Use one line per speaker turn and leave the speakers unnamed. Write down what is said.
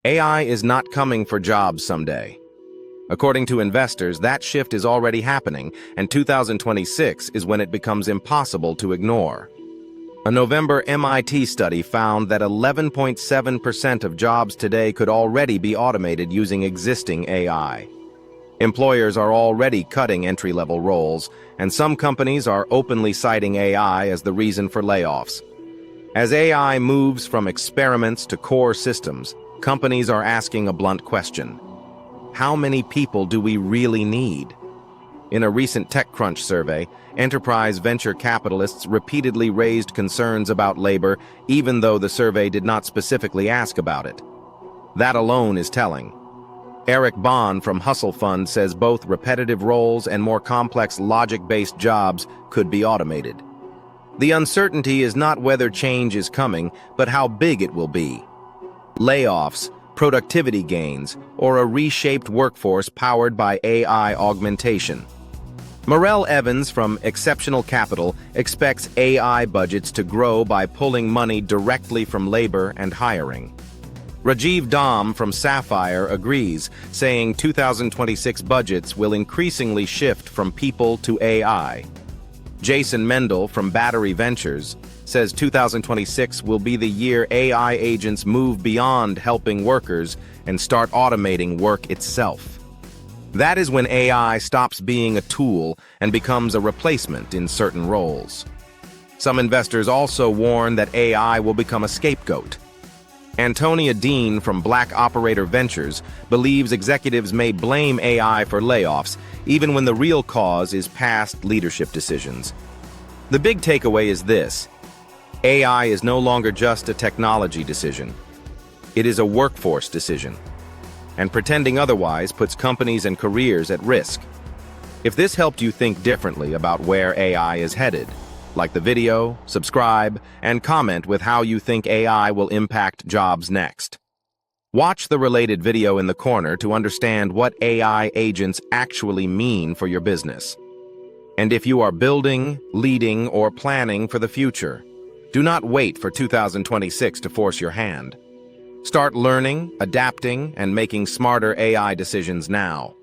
AI is not coming for jobs someday. According to investors, that shift is already happening, and 2026 is when it becomes impossible to ignore. A November MIT study found that 11.7% of jobs today could already be automated using existing AI. Employers are already cutting entry-level roles, and some companies are openly citing AI as the reason for layoffs. As AI moves from experiments to core systems, companies are asking a blunt question. How many people do we really need? In a recent TechCrunch survey, enterprise venture capitalists repeatedly raised concerns about labor, even though the survey did not specifically ask about it. That alone is telling. Eric Bond from Hustle Fund says both repetitive roles and more complex logic-based jobs could be automated. The uncertainty is not whether change is coming, but how big it will be. Layoffs, productivity gains, or a reshaped workforce powered by AI augmentation. Morel Evans from Exceptional Capital expects AI budgets to grow by pulling money directly from labor and hiring. Rajiv Dam from Sapphire agrees, saying 2026 budgets will increasingly shift from people to AI. Jason Mendel from Battery Ventures says 2026 will be the year AI agents move beyond helping workers and start automating work itself. That is when AI stops being a tool and becomes a replacement in certain roles. Some investors also warn that AI will become a scapegoat. Antonia Dean from Black Operator Ventures believes executives may blame AI for layoffs, even when the real cause is past leadership decisions. The big takeaway is this: AI is no longer just a technology decision. It is a workforce decision. And pretending otherwise puts companies and careers at risk. If this helped you think differently about where AI is headed, like the video, subscribe, and comment with how you think AI will impact jobs next. Watch the related video in the corner to understand what AI agents actually mean for your business. And if you are building, leading, or planning for the future, do not wait for 2026 to force your hand. Start learning, adapting, and making smarter AI decisions now.